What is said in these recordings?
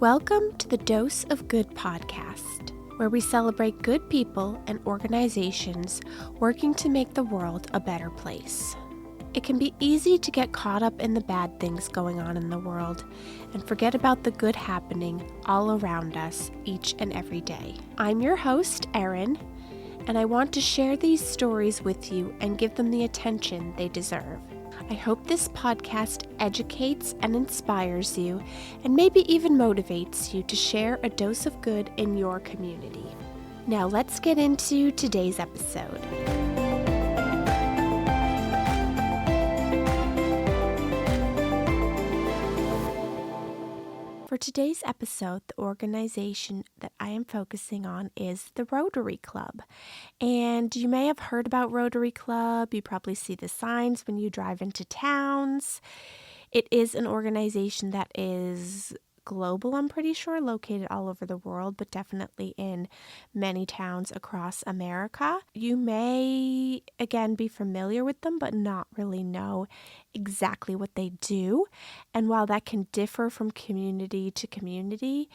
Welcome to the Dose of Good podcast, where we celebrate good people and organizations working to make the world a better place. It can be easy to get caught up in the bad things going on in the world and forget about the good happening all around us each and every day. I'm your host, Erin, and I want to share these stories with you and give them the attention they deserve. I hope this podcast educates and inspires you and maybe even motivates you to share a dose of good in your community. Now let's get into today's episode. For today's episode, the organization that I am focusing on is the Rotary Club. And you may have heard about Rotary Club. You probably see the signs when you drive into towns. It is an organization that is global, I'm pretty sure, located all over the world, but definitely in many towns across America. You may, again, be familiar with them, but not really know exactly what they do. And while that can differ from community to community,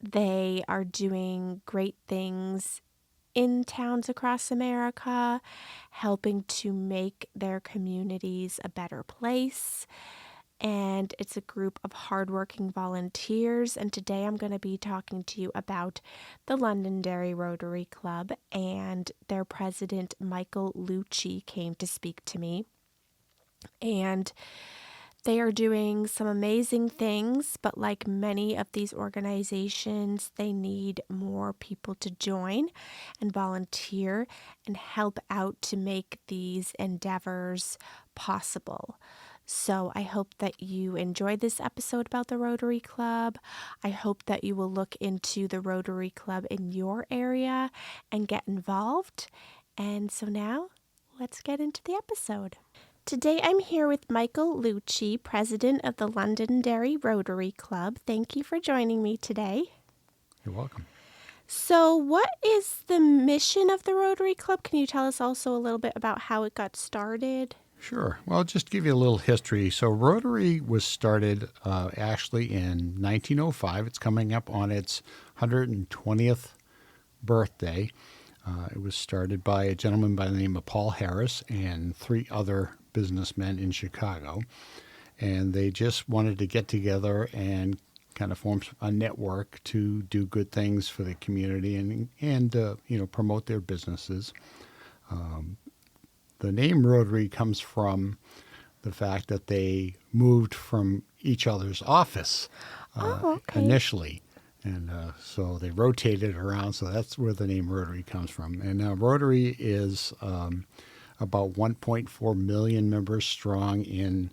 they are doing great things in towns across America, helping to make their communities a better place. And it's a group of hardworking volunteers. And today I'm going to be talking to you about the Londonderry Rotary Club, and their president, Michael Lucci, came to speak to me. And they are doing some amazing things, but like many of these organizations, they need more people to join and volunteer and help out to make these endeavors possible. So I hope that you enjoyed this episode about the Rotary Club. I hope that you will look into the Rotary Club in your area and get involved. And so now, let's get into the episode. Today I'm here with Michael Lucci, president of the Londonderry Rotary Club. Thank you for joining me today. You're welcome. So what is the mission of the Rotary Club? Can you tell us also a little bit about how it got started? Sure. Well, just to give you a little history. So Rotary was started actually in 1905. It's coming up on its 120th birthday. It was started by a gentleman by the name of Paul Harris and three other businessmen in Chicago. And they just wanted to get together and kind of form a network to do good things for the community and promote their businesses. The name Rotary comes from the fact that they moved from each other's office initially. And so they rotated around, so that's where the name Rotary comes from. And now Rotary is about 1.4 million members strong in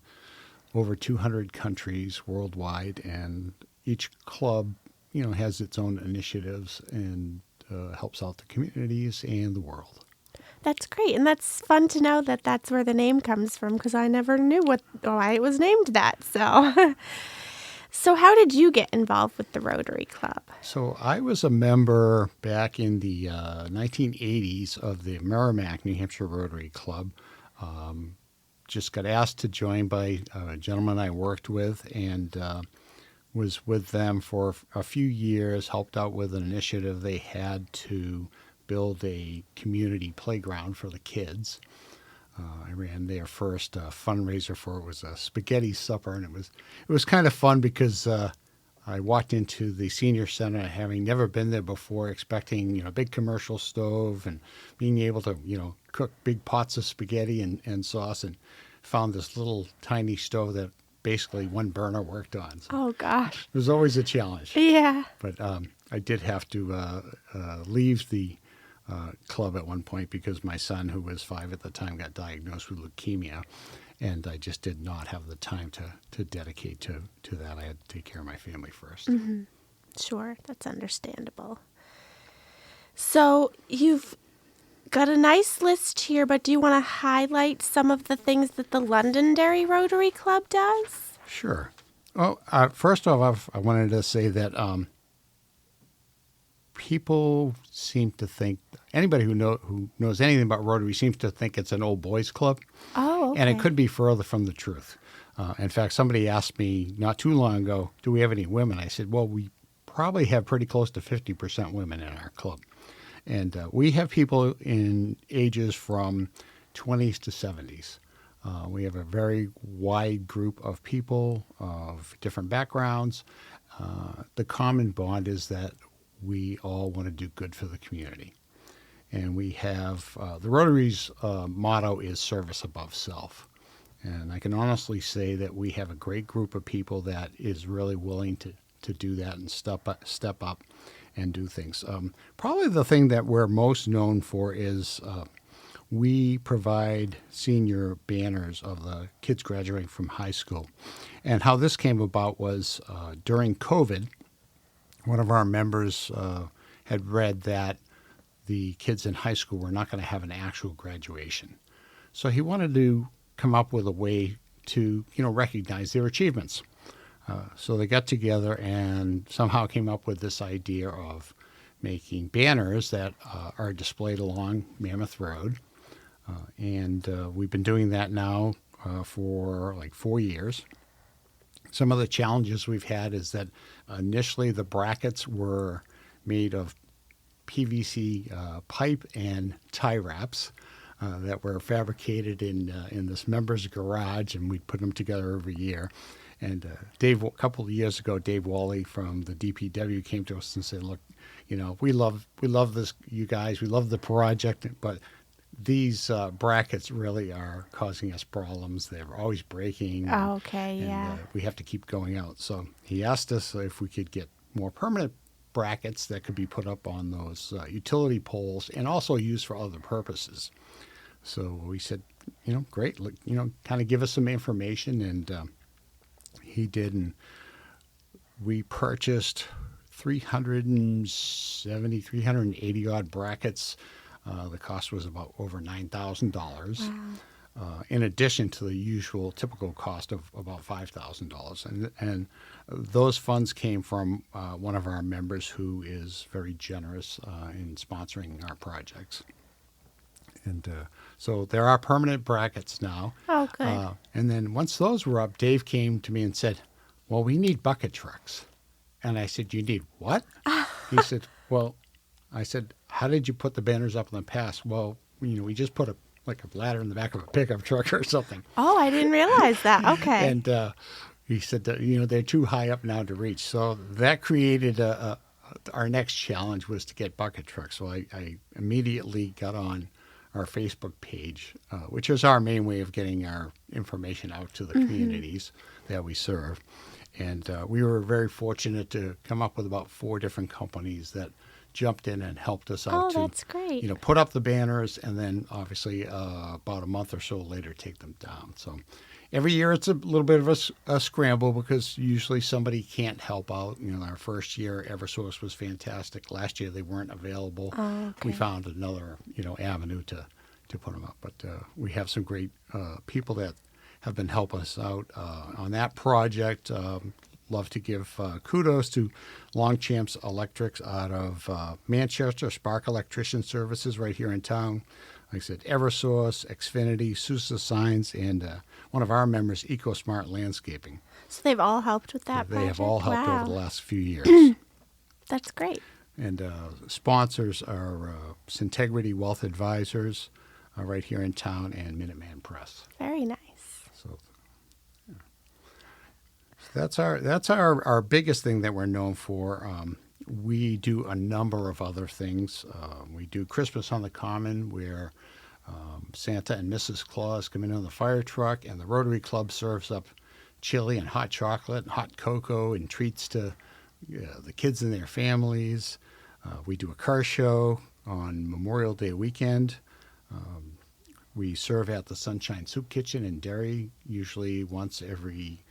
over 200 countries worldwide. And each club, has its own initiatives and helps out the communities and the world. That's great, and that's fun to know that that's where the name comes from, because I never knew why it was named that. So how did you get involved with the Rotary Club? So I was a member back in the 1980s of the Merrimack, New Hampshire Rotary Club. Just got asked to join by a gentleman I worked with, and was with them for a few years, helped out with an initiative they had to build a community playground for the kids. I ran their first fundraiser for it. Was a spaghetti supper, and it was kind of fun because I walked into the senior center having never been there before, expecting a big commercial stove and being able to cook big pots of spaghetti and sauce, and found this little tiny stove that basically one burner worked on. So oh gosh, it was always a challenge. Yeah, but I did have to leave the club at one point because my son, who was 5 at the time, got diagnosed with leukemia, and I just did not have the time to dedicate to that. I had to take care of my family first. Mm-hmm. Sure, that's understandable. So you've got a nice list here, but do you want to highlight some of the things that the Londonderry Rotary Club does? Sure. Well, first off, I wanted to say that people seem to think, anybody who knows anything about Rotary seems to think it's an old boys club. Oh, okay. And it could be further from the truth. In fact, somebody asked me not too long ago, do we have any women? I said, well, we probably have pretty close to 50% women in our club. And we have people in ages from 20s to 70s. We have a very wide group of people of different backgrounds. The common bond is that we all want to do good for the community. And we have the Rotary's motto is service above self. And I can honestly say that we have a great group of people that is really willing to do that and step up and do things. Probably the thing that we're most known for is we provide senior banners of the kids graduating from high school. And how this came about was during COVID, one of our members had read that the kids in high school were not going to have an actual graduation. So he wanted to come up with a way to, recognize their achievements. So they got together and somehow came up with this idea of making banners that are displayed along Mammoth Road. And we've been doing that now for like 4 years. Some of the challenges we've had is that initially the brackets were made of PVC pipe and tie wraps that were fabricated in this member's garage, and we'd put them together every year. And a couple of years ago, Dave Wally from the DPW came to us and said, "Look, we love this, you guys. We love the project, but these brackets really are causing us problems. They're always breaking. Oh, okay, and yeah. we have to keep going out." So he asked us if we could get more permanent brackets that could be put up on those utility poles and also used for other purposes. So we said, great, kind of give us some information, and he did, and we purchased 380 odd brackets. The cost was about over $9,000. Wow. In addition to the usual typical cost of about $5,000. And those funds came from one of our members who is very generous in sponsoring our projects. And so there are permanent brackets now. Oh, good. And then once those were up, Dave came to me and said, well, we need bucket trucks. And I said, you need what? He said, well, I said, how did you put the banners up in the past? Well, we just put a ladder in the back of a pickup truck or something. Oh, I didn't realize that. Okay. And he said that, they're too high up now to reach. So that created our next challenge was to get bucket trucks. So I immediately got on our Facebook page, which is our main way of getting our information out to the communities that we serve. And we were very fortunate to come up with about 4 different companies that jumped in and helped us out that's great. put up the banners, and then obviously about a month or so later take them down. So every year it's a little bit of a scramble because usually somebody can't help out. Our first year Eversource was fantastic. Last year they weren't available. Oh, okay. We found another avenue to put them up. But we have some great people that have been helping us out on that project. Love to give kudos to Longchamps Electrics out of Manchester, Spark Electrician Services right here in town. Like I said, Eversource, Xfinity, Sousa Signs, and one of our members, EcoSmart Landscaping. So they've all helped with that They project? have all helped Wow. over the last few years. That's great. And sponsors are Syntegrity Wealth Advisors right here in town and Minuteman Press. Very nice. So that's our biggest thing that we're known for. We do a number of other things. We do Christmas on the Common, where Santa and Mrs. Claus come in on the fire truck, and the Rotary Club serves up chili and hot chocolate and hot cocoa and treats to the kids and their families. We do a car show on Memorial Day weekend. We serve at the Sunshine Soup Kitchen in Derry, usually once every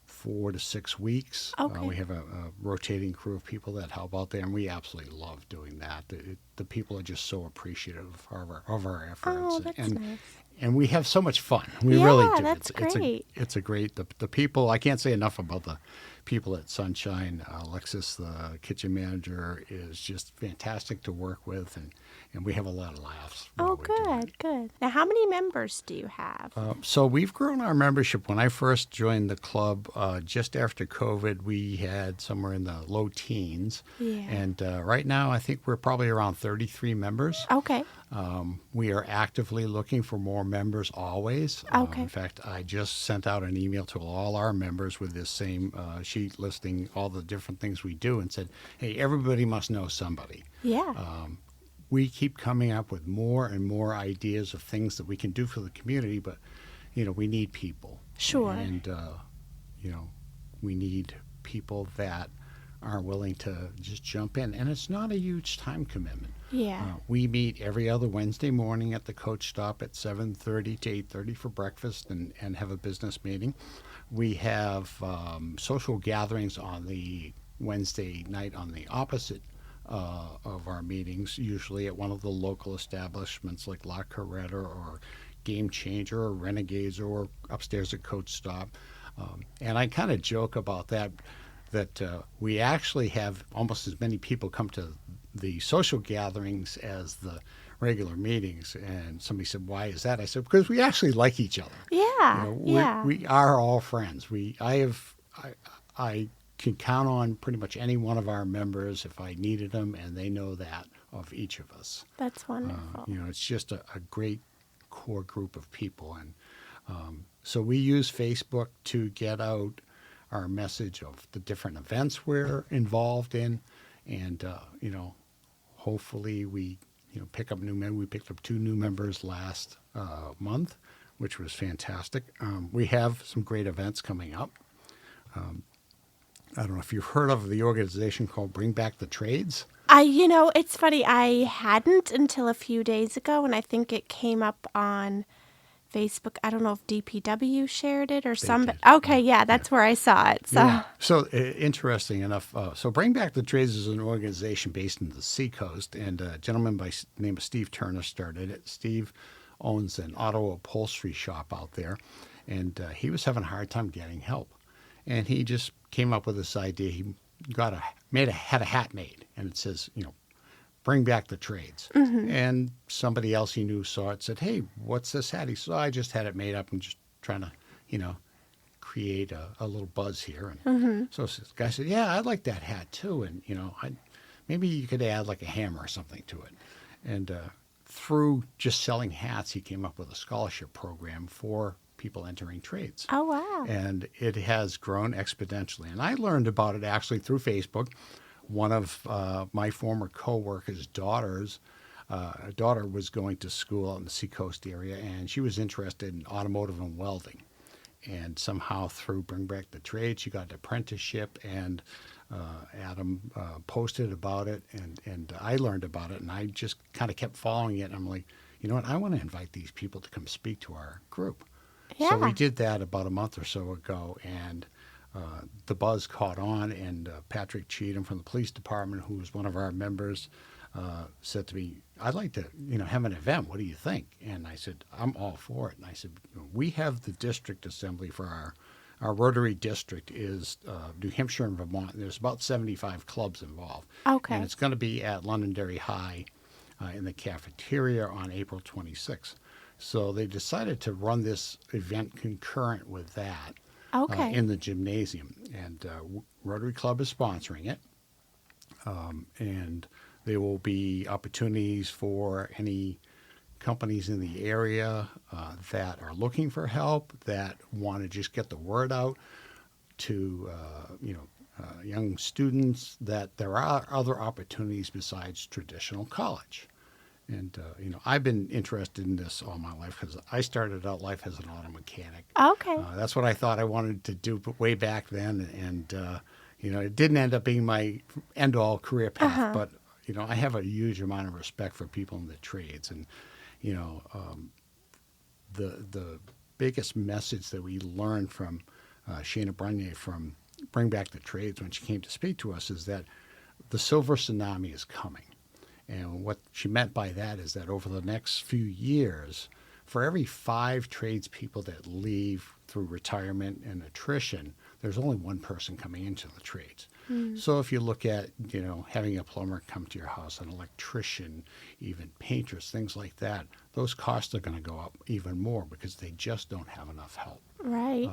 4 to 6 weeks. Okay. We have a rotating crew of people that help out there, and we absolutely love doing that. The people are just so appreciative of our efforts. Oh, that's nice. And we have so much fun. We Yeah, really do. that's great. It's a great, the people, I can't say enough about the people at Sunshine. Alexis, the kitchen manager, is just fantastic to work with, and we have a lot of laughs Oh, while we're doing it. good, good. Now, how many members do you have? So we've grown our membership. When I first joined the club, just after COVID, we had somewhere in the low teens. Yeah. And right now, I think we're probably around 33 members. Okay. We are actively looking for more members always. Okay. In fact, I just sent out an email to all our members with this same sheet listing all the different things we do and said, hey, everybody must know somebody. Yeah. We keep coming up with more and more ideas of things that we can do for the community, but, we need people. Sure. And, we need people that are willing to just jump in. And it's not a huge time commitment. Yeah. We meet every other Wednesday morning at the coach stop at 7:30 to 8:30 for breakfast and have a business meeting. We have social gatherings on the Wednesday night on the opposite of our meetings, usually at one of the local establishments like La Coretta or Game Changer or Renegades or upstairs at Coach Stop. And I kind of joke about that we actually have almost as many people come to the social gatherings as the regular meetings. And somebody said, why is that? I said, because we actually like each other. Yeah. We are all friends. I can count on pretty much any one of our members if I needed them, and they know that of each of us. That's wonderful. It's just a great core group of people. And so we use Facebook to get out our message of the different events we're involved in. And, hopefully we, pick up new members. We picked up 2 new members last month, which was fantastic. We have some great events coming up. I don't know if you've heard of the organization called Bring Back the Trades. It's funny. I hadn't until a few days ago, and I think it came up on Facebook. I don't know if DPW shared it or somebody. did. Okay, yeah, that's where I saw it. So, Yeah. So interesting enough. So Bring Back the Trades is an organization based in the Seacoast, and a gentleman by the name of Steve Turner started it. Steve owns an auto upholstery shop out there, and he was having a hard time getting help. And he just came up with this idea. He had a hat made, and it says, bring back the trades. Mm-hmm. And somebody else he knew saw it, said, hey, what's this hat? He said, I just had it made up and just trying to, create a little buzz here. And so this guy said, yeah, I'd like that hat too. And, maybe you could add like a hammer or something to it. And through just selling hats, he came up with a scholarship program for people entering trades. oh wow. And it has grown exponentially. And I learned about it actually through Facebook. One of my former co-workers' daughter was going to school out in the Seacoast area, and she was interested in automotive and welding. And somehow through Bring Back the Trade, she got an apprenticeship, and Adam posted about it, and I learned about it, and I just kind of kept following it. And I'm like, you know what? I want to invite these people to come speak to our group. Yeah. So we did that about a month or so ago, and the buzz caught on, and Patrick Cheatham from the police department, who was one of our members, said to me, I'd like to, have an event. What do you think? And I said, I'm all for it. And I said, we have the district assembly for our Rotary district is New Hampshire and Vermont. There's about 75 clubs involved. Okay. And it's going to be at Londonderry High in the cafeteria on April 26th. So they decided to run this event concurrent with that. Okay. In the gymnasium, and Rotary Club is sponsoring it, and there will be opportunities for any companies in the area that are looking for help, that want to just get the word out to young students that there are other opportunities besides traditional college. And, I've been interested in this all my life because I started out life as an auto mechanic. Okay. That's what I thought I wanted to do way back then. And, it didn't end up being my end-all career path. But, I have a huge amount of respect for people in the trades. And, the biggest message that we learned from Shana Brunier from Bring Back the Trades when she came to speak to us is that the silver tsunami is coming. And what she meant by that is that over the next few years, for every 5 tradespeople that leave through retirement and attrition, there's only one person coming into the trades. Mm. So if you look at, having a plumber come to your house, an electrician, even painters, things like that, those costs are going to go up even more because they just don't have enough help. Right.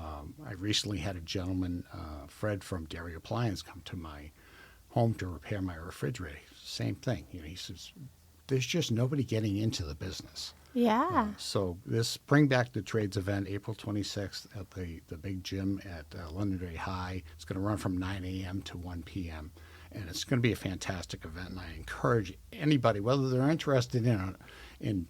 I recently had a gentleman, Fred from Dairy Appliance, come to my home to repair my refrigerator. Same thing. He says, there's just nobody getting into the business. Yeah. So this Bring Back the Trades event, April 26th at the big gym at Londonderry High. It's going to run from 9 a.m. to 1 p.m. And it's going to be a fantastic event. And I encourage anybody, whether they're interested in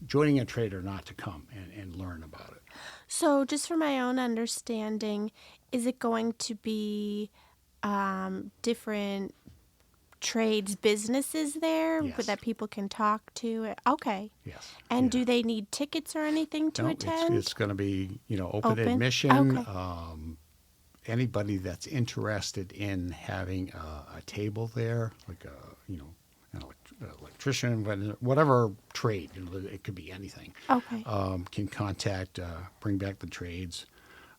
joining a trade or not, to come and learn about it. So, just for my own understanding, is it going to be different trades businesses there Yes. that people can talk to? Okay. Yes. And Yeah. do they need tickets or anything to No, attend? it's going to be, open Open? admission. Okay. Anybody that's interested in having a table there, like an electrician, whatever trade, it could be anything, Okay. can contact Bring Back the Trades.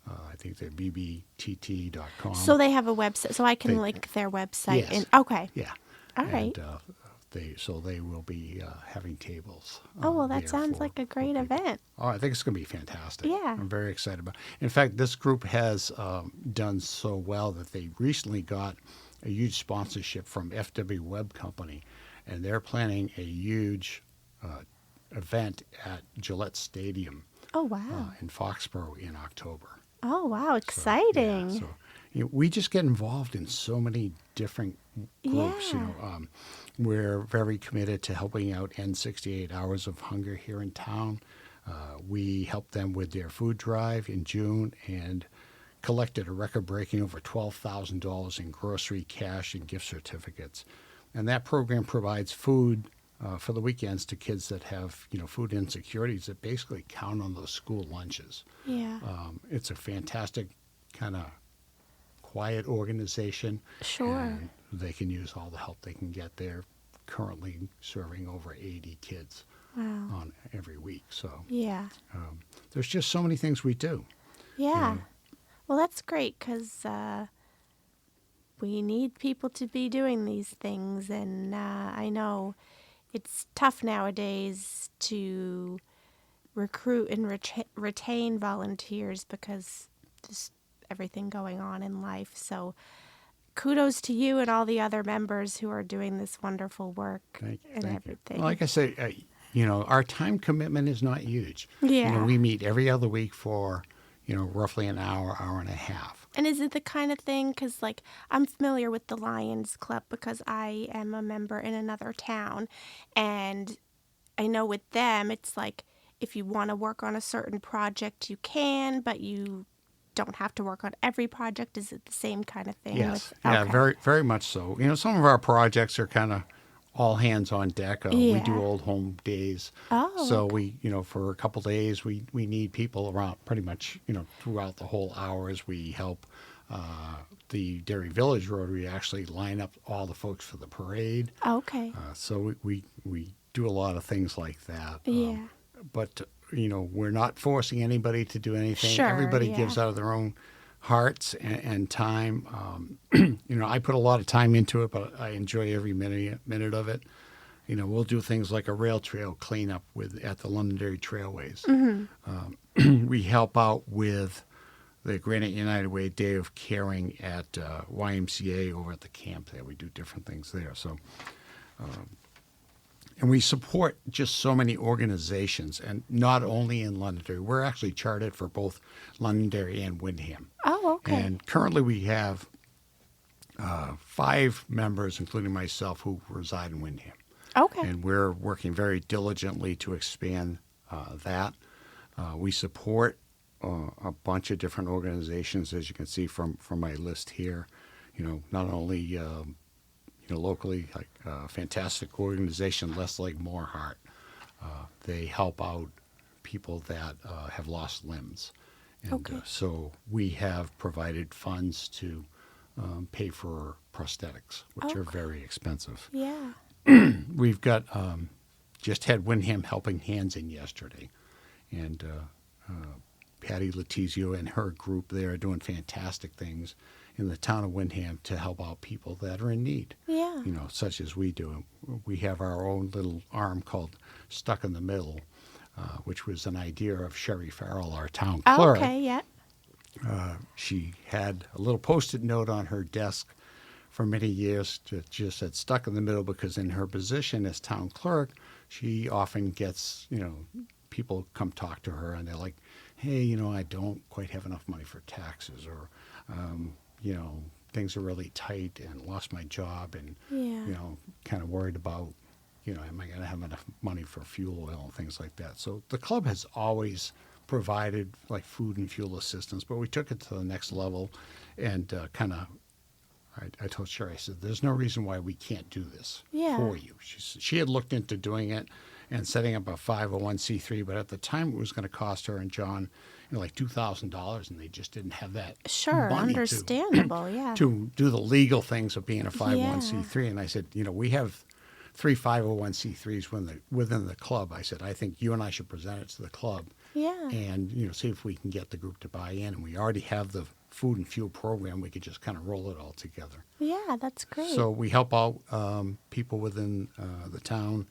I think they're bbtt.com. So they have a website, so I can They- link their website. Yes. And okay. Yeah. All right. And they will be having tables. Oh, well, that there sounds for- like a for great people. event. Oh, I think it's going to be fantastic. Yeah. I'm very excited about it. In fact, this group has done so well that they recently got a huge sponsorship from FW Web Company, and they're planning a huge event at Gillette Stadium Oh, wow. in Foxborough in October. Oh, wow. So, Exciting. yeah, so we just get involved in so many different groups. Yeah. We're very committed to helping out end 68 Hours of Hunger here in town. We helped them with their food drive in June and collected a record-breaking over $12,000 in grocery, cash, and gift certificates. And that program provides food for the weekends to kids that have, food insecurities that basically count on those school lunches. Yeah. It's a fantastic kind of quiet organization. Sure. And they can use all the help they can get. They're currently serving over 80 kids Wow. on every week. So Yeah. there's just so many things we do. Yeah. know. Well, that's great because we need people to be doing these things. And I know it's tough nowadays to recruit and retain volunteers because just everything going on in life. So kudos to you and all the other members who are doing this wonderful work Thank and you. everything. Like I say, our time commitment is not huge. Yeah. We meet every other week for, roughly an hour, hour and a half. And is it the kind of thing, because I'm familiar with the Lions Club because I am a member in another town, and I know with them it's like if you want to work on a certain project you can, but you don't have to work on every project. Is it the same kind of thing? Yes. With, Yeah, okay. very, very much so. Some of our projects are kind of all hands on deck. We do Yeah. old home days. Oh, So we, for a couple days, we need people around pretty much, throughout the whole hours. We help the Dairy Village Rotary actually line up all the folks for the parade. okay. So we do a lot of things like that. Yeah. But, we're not forcing anybody to do anything. Sure, Everybody yeah. gives out of their own hearts and time. I put a lot of time into it, but I enjoy every minute of it. We'll do things like a rail trail cleanup at the Londonderry Trailways. Mm-hmm. We help out with the Granite United Way Day of Caring at YMCA over at the camp there. We do different things there. So, and we support just so many organizations, and not only in Londonderry. We're actually chartered for both Londonderry and Windham. Oh, okay. And currently we have 5 members, including myself, who reside in Windham. Okay. And we're working very diligently to expand that. We support a bunch of different organizations, as you can see from my list here. Not only locally, like a fantastic organization, Less Leg More Heart. They help out people that have lost limbs. And Okay. so we have provided funds to pay for prosthetics, which are Okay. very expensive. Yeah. We've got just had Windham Helping Hands in yesterday, and Patty Letizio and her group there are doing fantastic things in the town of Windham to help out people that are in need, Yeah. such as we do. We have our own little arm called Stuck in the Middle, which was an idea of Sherry Farrell, our town clerk. Okay, yeah. She had a little post-it note on her desk for many years that just said stuck in the middle because in her position as town clerk, she often gets, people come talk to her and they're like, hey, I don't quite have enough money for taxes or, things are really tight and lost my job and, Yeah. kind of worried about, am I going to have enough money for fuel oil and things like that. So the club has always provided like food and fuel assistance, but we took it to the next level and I told Sherry, I said, there's no reason why we can't do this Yeah. for you. She had looked into doing it and setting up a 501c3, but at the time it was going to cost her and John like $2,000, and they just didn't have that Sure, money understandable, yeah. to do the legal things of being a Yeah. 501c3. And I said, we have 3 501c3s within the club. I said, I think you and I should present it to the club Yeah. and see if we can get the group to buy in. And we already have the food and fuel program. We could just kind of roll it all together. Yeah, that's great. So we help out people within the town,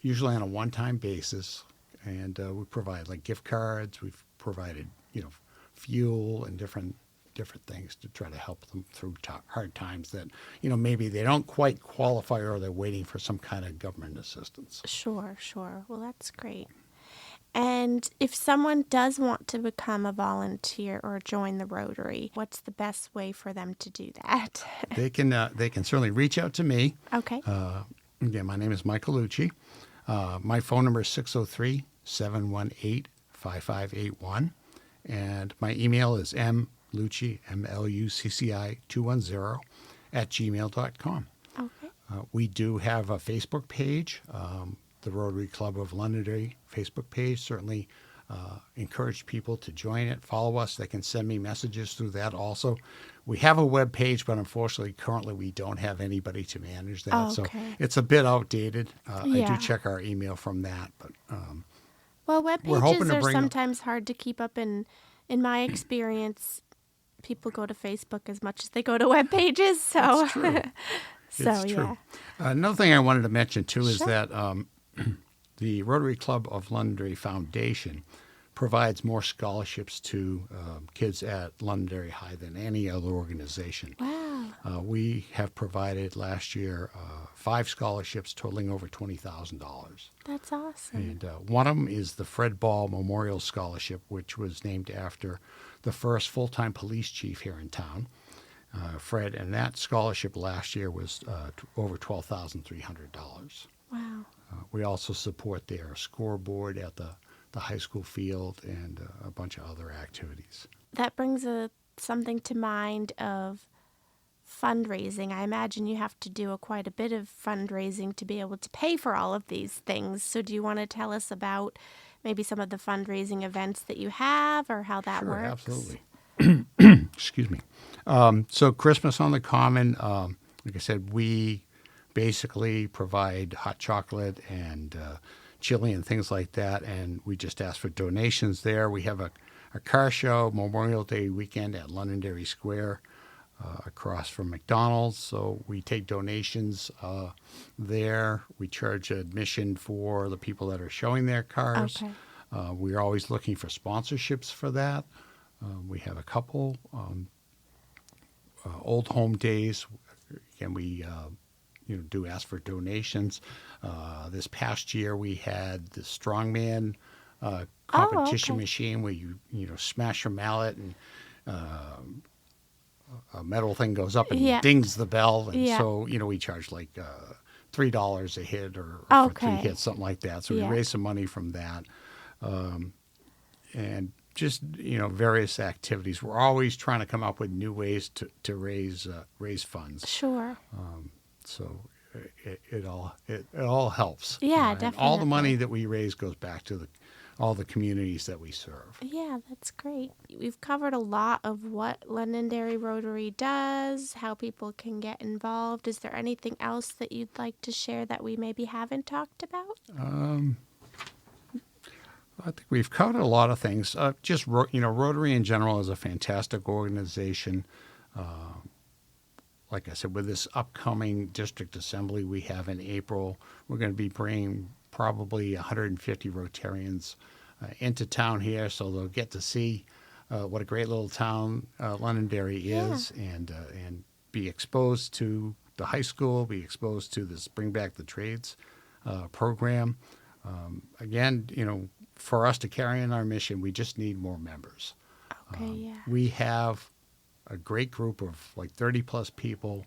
usually on a one-time basis, and we provide like gift cards. We've provided fuel and different things to try to help them through hard times that maybe they don't quite qualify or they're waiting for some kind of government assistance. Sure. Well, that's great. And if someone does want to become a volunteer or join the Rotary, what's the best way for them to do that? They can certainly reach out to me. Okay. Again, my name is Michael Lucci. My phone number is 603-718-5581. And my email is mlucci, MLUCCI 210 @gmail.com. Okay. We do have a Facebook page, the Rotary Club of Londonderry Facebook page. Certainly encourage people to join it, follow us. They can send me messages through that also. We have a web page, but unfortunately, currently we don't have anybody to manage that. Oh, so okay. it's a bit outdated. I Yeah. do check our email from that, but Well, web we're hoping pages to are bring- sometimes hard to keep up. In my experience, people go to Facebook as much as they go to web pages. So, It's true. so it's true. yeah. Another thing I wanted to mention too is Sure. that the Rotary Club of Londonderry Foundation provides more scholarships to kids at Londonderry High than any other organization. Wow. We have provided last year 5 scholarships totaling over $20,000. That's awesome. And one of them is the Fred Ball Memorial Scholarship, which was named after the first full-time police chief here in town, Fred. And that scholarship last year was over $12,300. Wow. We also support their scoreboard at the high school field and a bunch of other activities. That brings something to mind of fundraising. I imagine you have to do quite a bit of fundraising to be able to pay for all of these things. So do you want to tell us about maybe some of the fundraising events that you have or how that Sure, works? absolutely. Excuse me. So Christmas on the Common, like I said, we basically provide hot chocolate and chili and things like that, and we just ask for donations there. We have a car show Memorial Day weekend at Londonderry Square across from McDonald's, so we take donations there. We charge admission for the people that are showing their cars. Okay. We're always looking for sponsorships for that. We have a couple. Old Home Days, again, we do ask for donations. This past year we had the strongman competition okay. machine where you smash your mallet and a metal thing goes up and Yeah. dings the bell, and Yeah. so we charge like $3 a hit or for 3 Okay. hits, something like that. So we Yeah. raise some money from that, and just various activities. We're always trying to come up with new ways to raise funds. Sure. So it all helps. Yeah, and all the money definitely. that we raise goes back to all the communities that we serve. Yeah, that's great. We've covered a lot of what Londonderry Rotary does, how people can get involved. Is there anything else that you'd like to share that we maybe haven't talked about? I think we've covered a lot of things. Rotary in general is a fantastic organization. Like I said, with this upcoming district assembly we have in April, we're going to be bringing probably 150 Rotarians into town here, so they'll get to see what a great little town Londonderry Yeah. is, and be exposed to the high school, be exposed to this Bring Back the Trades program. Again, for us to carry on our mission, we just need more members. Okay, yeah. We have a great group of like 30 plus people.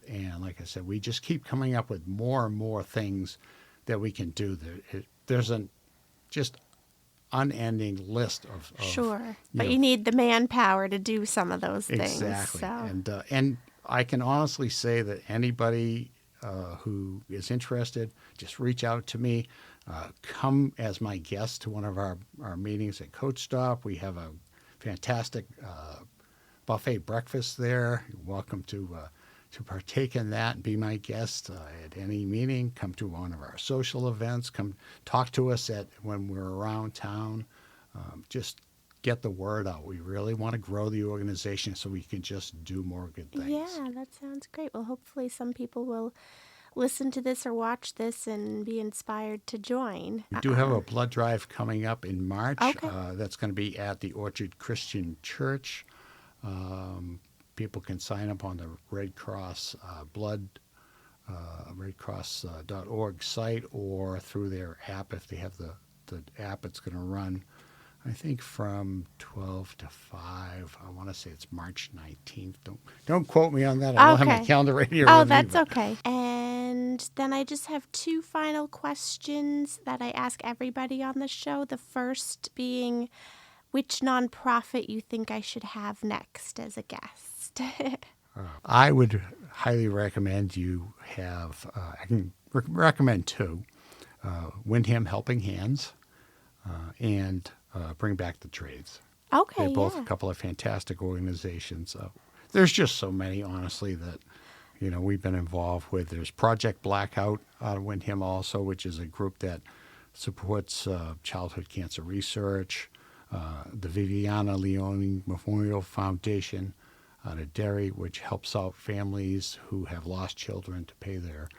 And like I said, we just keep coming up with more and more things that we can do. There's a just unending list of Sure. you But know you need the manpower to do some of those things. exactly. So, And I can honestly say that anybody who is interested, just reach out to me. Come as my guest to one of our meetings at Coach Stop. We have a fantastic buffet breakfast there. You're welcome to partake in that and be my guest at any meeting. Come to one of our social events. Come talk to us when we're around town. Just get the word out. We really want to grow the organization so we can just do more good things. yeah, that sounds great. Well, hopefully, some people will listen to this or watch this and be inspired to join. We do have a blood drive coming up in March. Okay. That's going to be at the Orchard Christian Church. People can sign up on the Red Cross redcross.org site or through their app if they have the app. It's going to run, I think, from 12 to 5. I want to say it's March 19th. Don't quote me on that. I don't have my Okay. calendar right here Oh, with me. that's But okay. And then I just have two final questions that I ask everybody on the show. The first being, which nonprofit you think I should have next as a guest? I would highly recommend you have, I can recommend two, Windham Helping Hands and Bring Back the Trades. Okay, They're both yeah. a couple of fantastic organizations. There's just so many, honestly, that we've been involved with. There's Project Blackout out of Windham also, which is a group that supports childhood cancer research. The Viviana Leone Memorial Foundation out of Derry, which helps out families who have lost children to pay their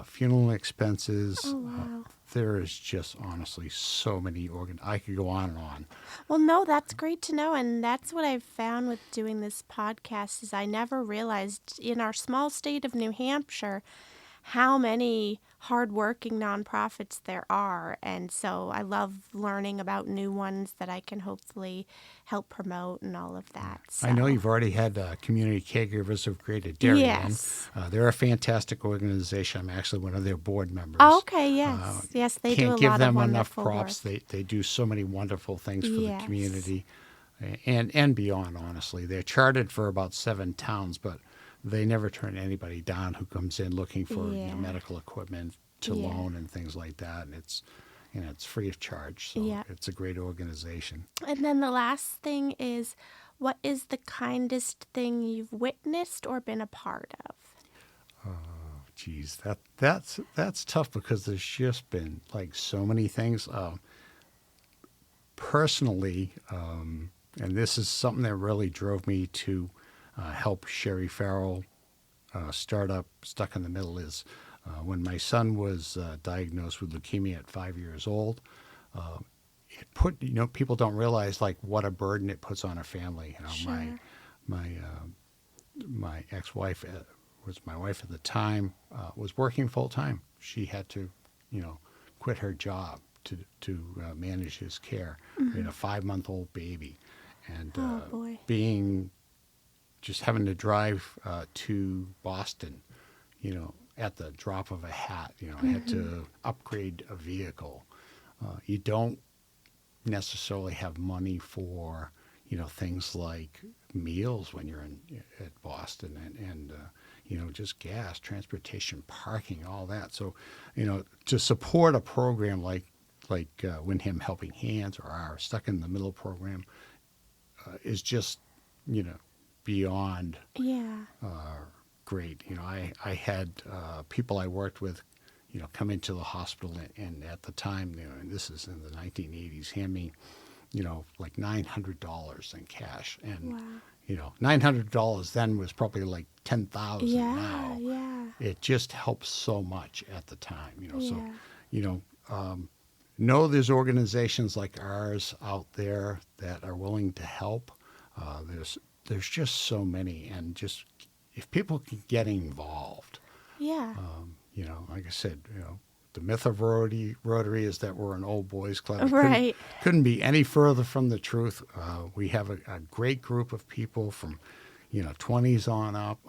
funeral expenses. Oh, wow. There is just honestly so many I could go on and on. Well, no, that's great to know. And that's what I've found with doing this podcast is I never realized in our small state of New Hampshire how many hardworking nonprofits there are. And so I love learning about new ones that I can hopefully help promote and all of that. So. I know you've already had Community Caregivers of Greater Darien. Yes. They're a fantastic organization. I'm actually one of their board members. Oh, okay, yes. Yes, they do a Can't give lot them of enough wonderful props. work. They do so many wonderful things for Yes. the community and beyond, honestly. They're chartered for about 7 towns, but they never turn anybody down who comes in looking for Yeah. medical equipment to Yeah. loan and things like that. And it's free of charge. So Yeah. it's a great organization. And then the last thing is, what is the kindest thing you've witnessed or been a part of? Geez, that's tough because there's just been like so many things. Personally, and this is something that really drove me to help Sherry Farrell start up Stuck in the Middle is when my son was diagnosed with leukemia at 5 years old. It put people don't realize like what a burden it puts on a family. Sure. My ex-wife was my wife at the time, was working full time. She had to, quit her job to manage his care. We had a 5-month-old baby, and Oh, boy. just having to drive to Boston, at the drop of a hat. I had to upgrade a vehicle. You don't necessarily have money for things like meals when you're at Boston and just gas, transportation, parking, all that. So to support a program like Windham Helping Hands or our Stuck in the Middle program is just beyond Yeah. great. I had people I worked with come into the hospital and at the time, and this is in the 1980s, hand me, like $900 in cash. And, Wow. $900 then was probably like 10,000 Yeah, now. yeah, It just helps so much at the time, so, yeah. you know, know there's organizations like ours out there that are willing to help. There's just so many, and just if people can get involved, Yeah. like I said, the myth of Rotary is that we're an old boys club. It couldn't Right. couldn't be any further from the truth. We have a great group of people from 20s on up.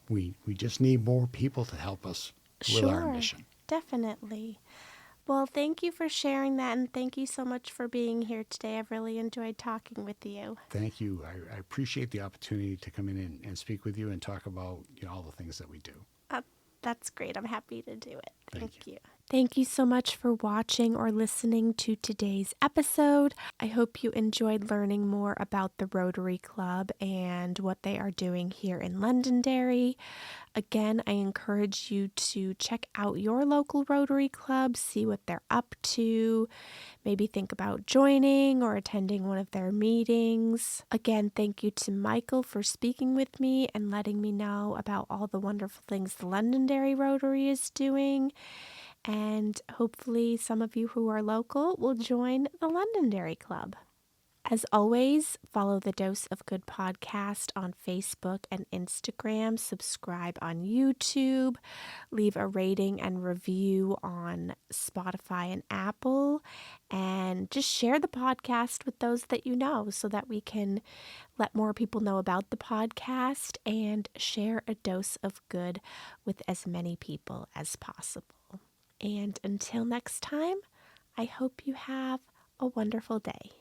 We just need more people to help us with our Sure. mission. Definitely. Well, thank you for sharing that, and thank you so much for being here today. I've really enjoyed talking with you. Thank you. I appreciate the opportunity to come in and speak with you and talk about all the things that we do. Uh, that's great. I'm happy to do it. Thank you. Thank you. Thank you so much for watching or listening to today's episode. I hope you enjoyed learning more about the Rotary Club and what they are doing here in Londonderry. Again, I encourage you to check out your local Rotary Club, see what they're up to, maybe think about joining or attending one of their meetings. Again, thank you to Michael for speaking with me and letting me know about all the wonderful things the Londonderry Rotary is doing. And hopefully, some of you who are local will join the Londonderry Club. As always, follow the Dose of Good podcast on Facebook and Instagram, subscribe on YouTube, leave a rating and review on Spotify and Apple, and just share the podcast with those that you know so that we can let more people know about the podcast and share a dose of good with as many people as possible. And until next time, I hope you have a wonderful day.